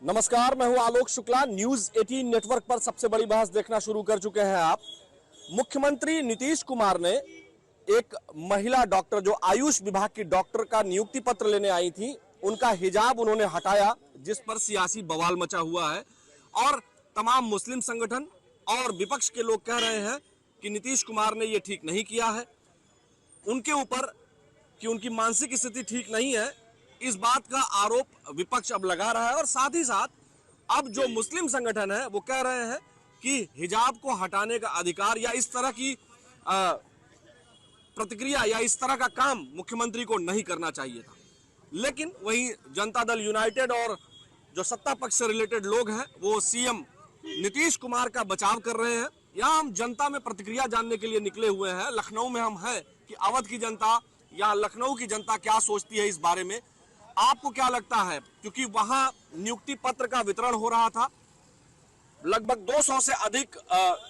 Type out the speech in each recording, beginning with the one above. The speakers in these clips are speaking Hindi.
नमस्कार, मैं हूं आलोक शुक्ला। न्यूज 18 नेटवर्क पर सबसे बड़ी बहस देखना शुरू कर चुके हैं आप। मुख्यमंत्री नीतीश कुमार ने एक महिला डॉक्टर जो आयुष विभाग की डॉक्टर का नियुक्ति पत्र लेने आई थी, उनका हिजाब उन्होंने हटाया, जिस पर सियासी बवाल मचा हुआ है और तमाम मुस्लिम संगठन और विपक्ष के लोग कह रहे हैं कि नीतीश कुमार ने यह ठीक नहीं किया है। उनके ऊपर कि उनकी मानसिक स्थिति ठीक नहीं है, इस बात का आरोप विपक्ष अब लगा रहा है। और साथ ही साथ अब जो मुस्लिम संगठन है वो कह रहे हैं कि हिजाब को हटाने का अधिकार या इस तरह की प्रतिक्रिया या इस तरह का काम मुख्यमंत्री को नहीं करना चाहिए था। लेकिन वहीं जनता दल यूनाइटेड और जो सत्ता पक्ष से रिलेटेड लोग हैं वो सीएम नीतीश कुमार का बचाव कर रहे हैं। यहाँ हम जनता में प्रतिक्रिया जानने के लिए निकले हुए हैं। लखनऊ में हम हैं कि अवध की जनता या लखनऊ की जनता क्या सोचती है इस बारे में। आपको क्या लगता है? क्योंकि वहां नियुक्ति पत्र का वितरण हो रहा था, लगभग 200 से अधिक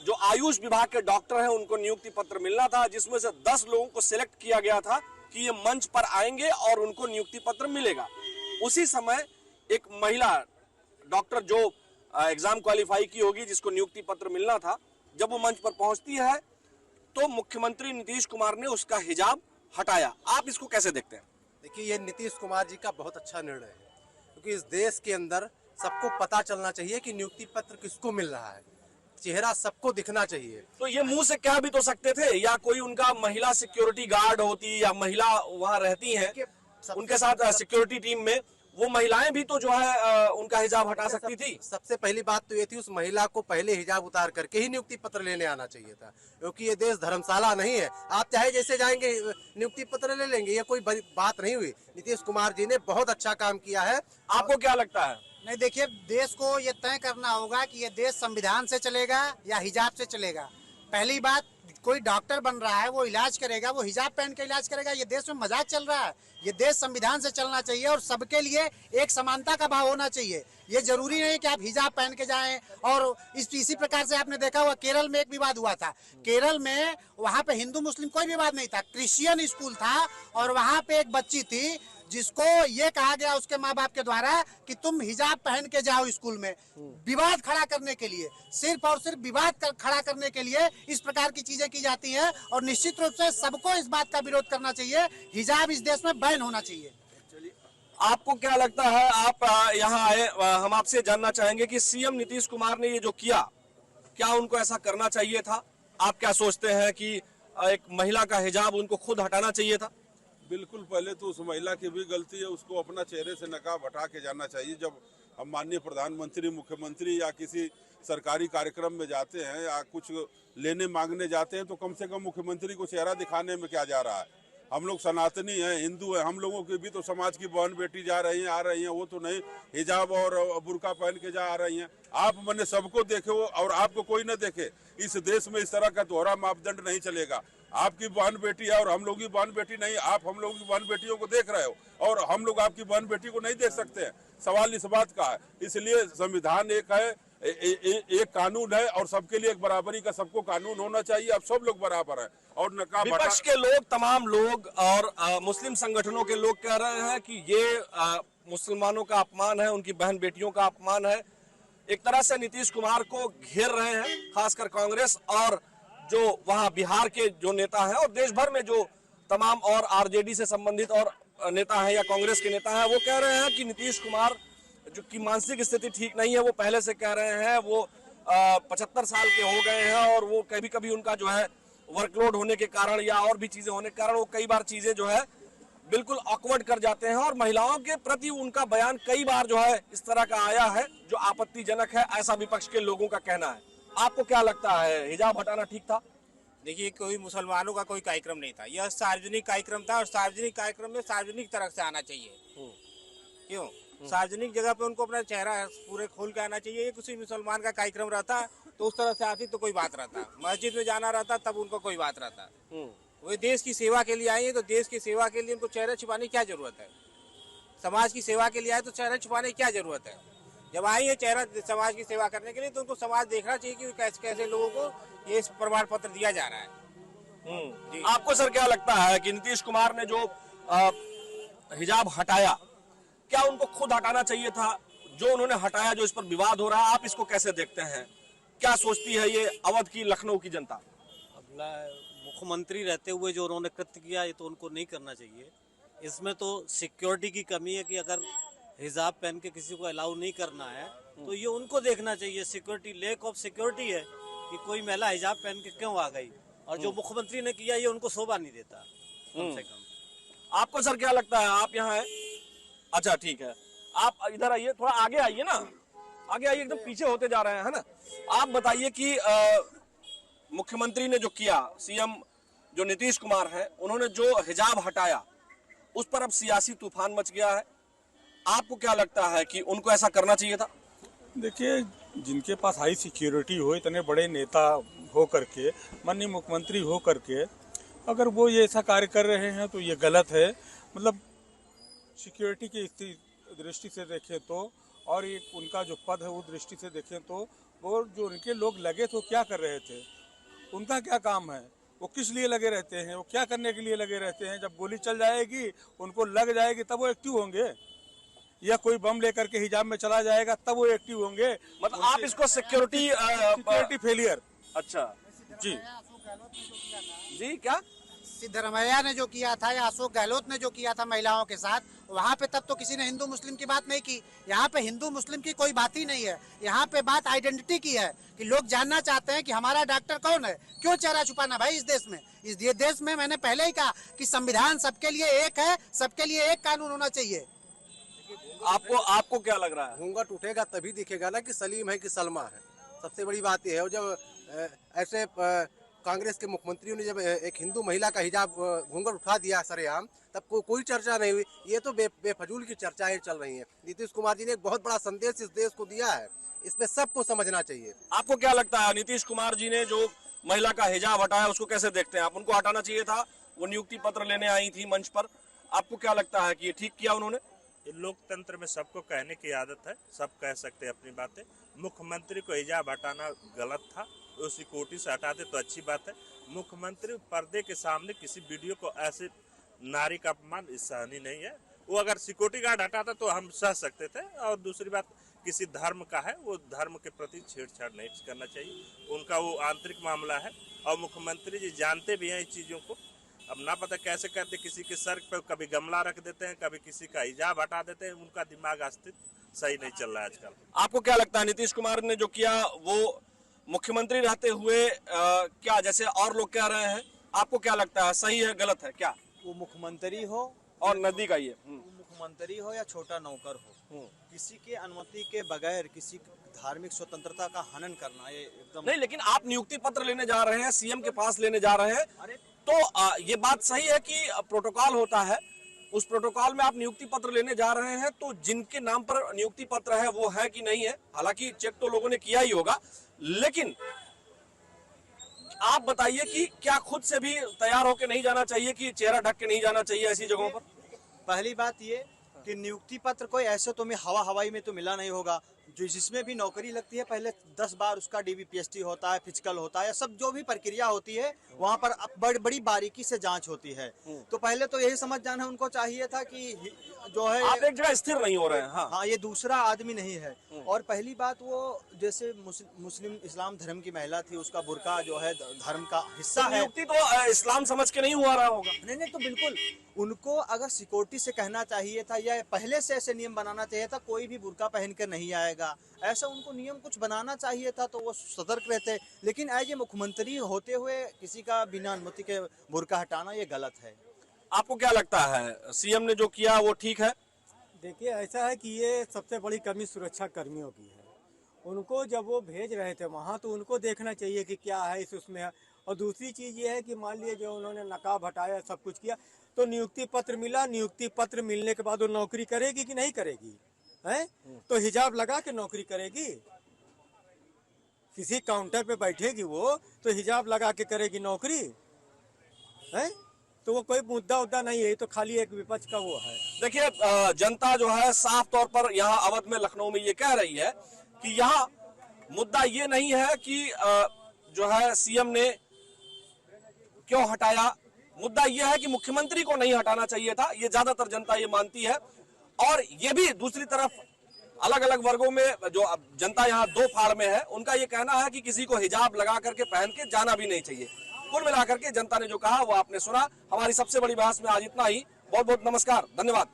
जो आयुष विभाग के डॉक्टर हैं उनको नियुक्ति पत्र मिलना था, जिसमें से 10 लोगों को सिलेक्ट किया गया था कि ये मंच पर आएंगे और उनको नियुक्ति पत्र मिलेगा। उसी समय एक महिला डॉक्टर जो एग्जाम क्वालिफाई की होगी, जिसको नियुक्ति पत्र मिलना था, जब वो मंच पर पहुंचती है तो मुख्यमंत्री नीतीश कुमार ने उसका हिजाब हटाया। आप इसको कैसे देखते हैं? देखिए, ये नीतीश कुमार जी का बहुत अच्छा निर्णय है, क्योंकि इस देश के अंदर सबको पता चलना चाहिए कि नियुक्ति पत्र किसको मिल रहा है, चेहरा सबको दिखना चाहिए। तो ये मुंह से कह भी तो सकते थे, या कोई उनका महिला सिक्योरिटी गार्ड होती या महिला वहां रहती हैं उनके साथ सिक्योरिटी टीम में, वो महिलाएं भी तो जो है उनका हिजाब हटा सकती थी। सबसे पहली बात तो ये थी, उस महिला को पहले हिजाब उतार करके ही नियुक्ति पत्र लेने आना चाहिए था, क्योंकि ये देश धर्मशाला नहीं है। आप चाहे जैसे जाएंगे नियुक्ति पत्र ले लेंगे, ये कोई बड़ी बात नहीं हुई। नीतीश कुमार जी ने बहुत अच्छा काम किया है। आपको क्या लगता है? नहीं, देखिए, देश को ये तय करना होगा कि ये देश संविधान से चलेगा या हिजाब से चलेगा। पहली बात, कोई डॉक्टर बन रहा है, वो इलाज करेगा, वो हिजाब पहन के इलाज करेगा। ये देश में मजाक चल रहा है। ये देश संविधान से चलना चाहिए और सबके लिए एक समानता का भाव होना चाहिए। ये जरूरी नहीं कि आप हिजाब पहन के जाएं। और इसी प्रकार से आपने देखा हुआ, केरल में एक विवाद हुआ था। केरल में वहाँ पे हिंदू मुस्लिम कोई विवाद नहीं था, क्रिश्चियन स्कूल था और वहाँ पे एक बच्ची थी जिसको ये कहा गया उसके माँ बाप के द्वारा कि तुम हिजाब पहन के जाओ स्कूल में। विवाद खड़ा करने के लिए, सिर्फ और सिर्फ विवाद खड़ा करने के लिए इस प्रकार की चीजें की जाती हैं। और निश्चित रूप से सबको इस बात का विरोध करना चाहिए। हिजाब इस देश में बैन होना चाहिए। आपको क्या लगता है? आप यहाँ आए, हम आपसे जानना चाहेंगे कि सीएम नीतीश कुमार ने ये जो किया, क्या उनको ऐसा करना चाहिए था? आप क्या सोचते हैं कि एक महिला का हिजाब उनको खुद हटाना चाहिए था? बिल्कुल, पहले तो उस महिला की भी गलती है, उसको अपना चेहरे से नकाब हटा के जाना चाहिए। जब हम माननीय प्रधानमंत्री, मुख्यमंत्री या किसी सरकारी कार्यक्रम में जाते हैं या कुछ लेने मांगने जाते हैं, तो कम से कम मुख्यमंत्री को चेहरा दिखाने में क्या जा रहा है। हम लोग सनातनी हैं, हिंदू हैं, हम लोगों की भी तो समाज की बहन बेटी जा रही हैं, आ रही हैं, वो तो नहीं हिजाब और बुर्का पहन के जा रही हैं। आप मैंने सबको देखे हो और आपको कोई न देखे। इस देश में इस तरह का दोहरा मापदंड नहीं चलेगा। आपकी बहन बेटी है और हम लोग की बहन बेटी नहीं। आप हम लोगों की बहन बेटियों को देख रहे हो और हम लोग आपकी बहन बेटी को नहीं देख सकते हैं। सवाल इस बात का है। इसलिए संविधान एक है, एक कानून है और सबके लिए एक बराबरी का सबको कानून होना चाहिए। अब सब लोग बराबर हैं और नकाब विपक्ष के लोग, तमाम लोग और मुस्लिम संगठनों के लोग कह रहे हैं कि ये मुसलमानों का अपमान है, उनकी बहन बेटियों का अपमान है। एक तरह से नीतीश कुमार को घेर रहे हैं, खासकर कांग्रेस और जो वहां बिहार के जो नेता हैं और देश भर में जो तमाम और आरजेडी से संबंधित और नेता हैं या कांग्रेस के नेता हैं, वो कह रहे हैं कि नीतीश कुमार जो की मानसिक स्थिति ठीक नहीं है। वो पहले से कह रहे हैं, वो 75 साल के हो गए हैं और वो कभी कभी उनका जो है वर्कलोड होने के कारण या और भी चीजें होने के कारण वो कई बार चीजें जो है बिल्कुल ऑकवर्ड कर जाते हैं। और महिलाओं के प्रति उनका बयान कई बार जो है इस तरह का आया है जो आपत्तिजनक है, ऐसा विपक्ष के लोगों का कहना है। आपको क्या लगता है, हिजाब हटाना ठीक था? देखिए, कोई मुसलमानों का कोई कार्यक्रम नहीं था, यह सार्वजनिक कार्यक्रम था और सार्वजनिक कार्यक्रम में सार्वजनिक तरह से आना चाहिए। क्यों? सार्वजनिक जगह पे उनको अपना चेहरा पूरे खोल के आना चाहिए। किसी मुसलमान का कार्यक्रम रहता तो उस तरह से आती तो कोई बात रहता, मस्जिद में जाना रहता तब उनको कोई बात रहता। वो देश की सेवा के लिए आए हैं तो देश की सेवा के लिए उनको चेहरा छुपाने की क्या जरूरत है? समाज की सेवा के लिए आए तो चेहरा छुपाने की क्या जरूरत है? जब आई है चेहरा समाज की सेवा करने के लिए तो उनको समाज देखना चाहिए कि कैसे कैसे लोगों को ये प्रमाण पत्र दिया जा रहा है। आपको सर क्या लगता है कि नीतीश कुमार ने जो हिजाब हटाया, क्या उनको खुद हटाना चाहिए था? जो उन्होंने हटाया, जो इस पर विवाद हो रहा है, आप इसको कैसे देखते हैं? क्या सोचती है ये अवध की, लखनऊ की जनता? मुख्यमंत्री रहते हुए जो उन्होंने कृत्य किया, ये तो उनको नहीं करना चाहिए। इसमें तो सिक्योरिटी की कमी है कि अगर हिजाब पहन के किसी को अलाउ नहीं करना है तो ये उनको देखना चाहिए। सिक्योरिटी, लैक ऑफ सिक्योरिटी है कि कोई महिला हिजाब पहन के क्यों आ गई, और जो मुख्यमंत्री ने किया ये उनको शोभा नहीं देता कम से कम। आपको सर क्या लगता है? आप यहाँ हैं, अच्छा ठीक है, आप इधर आइए, थोड़ा आगे आइए ना, आगे आइए, एकदम पीछे होते जा रहे हैं, है ना। आप बताइए कि मुख्यमंत्री ने जो किया, सीएम जो नीतीश कुमार है, उन्होंने जो हिजाब हटाया, उस पर अब सियासी तूफान मच गया है। आपको क्या लगता है कि उनको ऐसा करना चाहिए था? देखिए, जिनके पास हाई सिक्योरिटी हो, इतने बड़े नेता हो करके, माननीय मुख्यमंत्री हो करके, अगर वो ये ऐसा कार्य कर रहे हैं तो ये गलत है। मतलब सिक्योरिटी की दृष्टि से देखें तो, और ये उनका जो पद है वो दृष्टि से देखें तो, वो जो उनके लोग लगे तो क्या कर रहे थे, उनका क्या काम है, वो किस लिए लगे रहते हैं, वो क्या करने के लिए लगे रहते हैं? जब गोली चल जाएगी, उनको लग जाएगी, तब वो एक्टिव होंगे, या कोई बम लेकर के हिजाब में चला जाएगा तब वो एक्टिव होंगे। मतलब आप इसको सिक्योरिटी फेलियर। अच्छा जी जी, क्या सिद्धरमैया ने जो किया था या अशोक गहलोत ने जो किया था महिलाओं के साथ, वहाँ पे तब तो किसी ने हिंदू मुस्लिम की बात नहीं की। यहाँ पे हिंदू मुस्लिम की कोई बात ही नहीं है। यहाँ पे बात आइडेंटिटी की है कि लोग जानना चाहते हैं कि हमारा डॉक्टर कौन है। क्यों चेहरा छुपाना भाई इस देश में? इस देश में मैंने पहले ही कहा कि संविधान सबके लिए एक है, सबके लिए एक कानून होना चाहिए। आपको क्या लग रहा है? घूंघट उठेगा तभी दिखेगा ना कि सलीम है कि सलमा है। सबसे बड़ी बात यह है। और जब ऐसे कांग्रेस के मुख्यमंत्रियों ने जब एक हिंदू महिला का हिजाब घूंघट उठा दिया सरेआम, तब कोई चर्चा नहीं हुई। ये तो बेफजूल की चर्चाएं चल रही हैं। नीतीश कुमार जी ने एक बहुत बड़ा संदेश इस देश को दिया है, इसमें सबको समझना चाहिए। आपको क्या लगता है, नीतीश कुमार जी ने जो महिला का हिजाब हटाया, उसको कैसे देखते हैं आप? उनको हटाना चाहिए था, वो नियुक्ति पत्र लेने आई थी मंच पर। आपको क्या लगता है कि ये ठीक किया उन्होंने? लोकतंत्र में सबको कहने की आदत है, सब कह सकते हैं अपनी बातें। मुख्यमंत्री को हिजाब हटाना गलत था, उसी कोटि से हटाते तो अच्छी बात है। मुख्यमंत्री पर्दे के सामने किसी वीडियो को ऐसे नारी का अपमान सहनीय नहीं है। वो अगर सिक्योरिटी गार्ड हटाता तो हम सह सकते थे। और दूसरी बात, किसी धर्म का है, वो धर्म के प्रति छेड़छाड़ नहीं करना चाहिए, उनका वो आंतरिक मामला है। और मुख्यमंत्री जी जानते भी हैं इस चीज़ों को। अब ना पता कैसे करते, किसी के सर पे कभी गमला रख देते हैं, कभी किसी का हिजाब हटा देते हैं। उनका दिमाग अस्तित्व सही नहीं चल रहा है आजकल। आपको क्या लगता है, नीतीश कुमार ने जो किया वो मुख्यमंत्री रहते हुए क्या, जैसे और लोग कह रहे हैं, आपको क्या लगता है, सही है गलत है क्या? वो मुख्यमंत्री हो और नजदीक आइए। मुख्यमंत्री हो या छोटा नौकर हो, किसी के अनुमति के बगैर किसी धार्मिक स्वतंत्रता का हनन करना ये एकदम नहीं, लेकिन आप नियुक्ति पत्र लेने जा रहे हैं, सीएम के पास लेने जा रहे हैं, तो ये बात सही है कि प्रोटोकॉल होता है, उस प्रोटोकॉल में आप नियुक्ति पत्र लेने जा रहे हैं, तो जिनके नाम पर नियुक्ति पत्र है वो है कि नहीं है? हालांकि चेक तो लोगों ने किया ही होगा, लेकिन आप बताइए कि क्या खुद से भी तैयार होकर नहीं जाना चाहिए कि चेहरा ढक के नहीं जाना चाहिए ऐसी जगहों पर? पहली बात ये कि नियुक्ति पत्र कोई ऐसे तो हवाई में तो मिला नहीं होगा। जो जिसमें भी नौकरी लगती है पहले 10 बार उसका डीबीपीएसटी होता है, फिजिकल होता है, सब जो भी प्रक्रिया होती है वहाँ पर बड़ी बारीकी से जांच होती है। तो पहले तो यही समझ जाना उनको चाहिए था कि जो है आप एक जगह स्थिर नहीं हो रहे हैं। हाँ, ये दूसरा आदमी नहीं है। और पहली बात, वो जैसे मुस्लिम इस्लाम धर्म की महिला थी, उसका बुर्का जो है धर्म का हिस्सा है। नियुक्ति तो इस्लाम समझ के नहीं हुआ रहा होगा। नहीं, तो बिल्कुल उनको अगर सिक्योरिटी से कहना चाहिए था या पहले से ऐसे नियम बनाना चाहिए था, कोई भी बुर्का पहन कर नहीं आएगा, ऐसा उनको नियम कुछ बनाना चाहिए था, तो वो सतर्क रहते। लेकिन एज ए मुख्यमंत्री होते हुए किसी का बिना अनुमति के बुर्का हटाना ये गलत है। आपको क्या लगता है, सीएम ने जो किया वो ठीक है? देखिए, ऐसा है कि ये सबसे बड़ी कमी सुरक्षा कर्मियों की है। उनको जब वो भेज रहे थे वहाँ, तो उनको देखना चाहिए कि क्या है उसमें है। और दूसरी चीज़ ये है कि मान लीजिए जो उन्होंने नकाब हटाया, सब कुछ किया, तो नियुक्ति पत्र मिला, नियुक्ति पत्र मिलने के बाद वो नौकरी करेगी कि नहीं करेगी? है तो हिजाब लगा के नौकरी करेगी? किसी काउंटर पे बैठेगी वो तो हिजाब लगा के करेगी नौकरी? है तो वो कोई मुद्दा नहीं है, तो खाली एक विपक्ष का वो है। देखिए, जनता जो है साफ तौर पर यहाँ अवध में, लखनऊ में ये कह रही है कि यहाँ मुद्दा ये नहीं है कि जो है सीएम ने क्यों हटाया, मुद्दा ये है कि मुख्यमंत्री को नहीं हटाना चाहिए था। ये ज्यादातर जनता ये मानती है। और ये भी दूसरी तरफ अलग अलग वर्गों में जो जनता यहाँ दो फाड़ में है, उनका ये कहना है कि किसी को हिजाब लगा करके पहन के जाना भी नहीं चाहिए। कुल मिलाकर के जनता ने जो कहा वो आपने सुना। हमारी सबसे बड़ी बहस में आज इतना ही। बहुत बहुत नमस्कार, धन्यवाद।